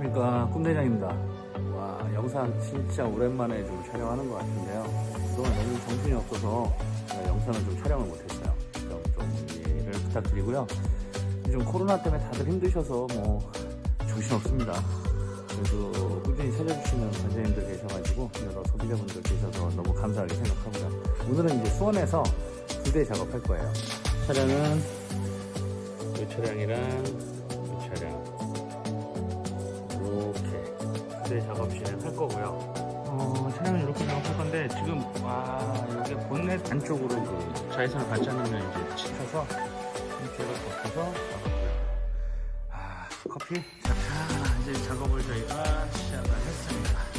안녕하십니까, 꿈디자인입니다. 와, 영상 진짜 오랜만에 좀 촬영하는 것 같은데요. 그동안 너무 정신이 없어서 영상을 좀 촬영을 못했어요. 좀 이해를 부탁드리고요. 요즘 코로나 때문에 다들 힘드셔서 뭐 정신없습니다. 그래도 꾸준히 찾아주시는 관장님들 계셔가지고 여러 소비자분들 계셔서 너무 감사하게 생각하고요. 오늘은 이제 수원에서 2대 작업할 거예요. 차량은 이 차량이랑 이 차량 이렇게 2대 작업 진행할 거고요. 차량을 이렇게 작업할 건데 지금 여기 본넷 안쪽으로 그 자외선을 받지 않는 이제 치켜서 이쪽을 덮어서 작업고요. 커피? 자, 이제 작업을 저희가 시작을 했습니다.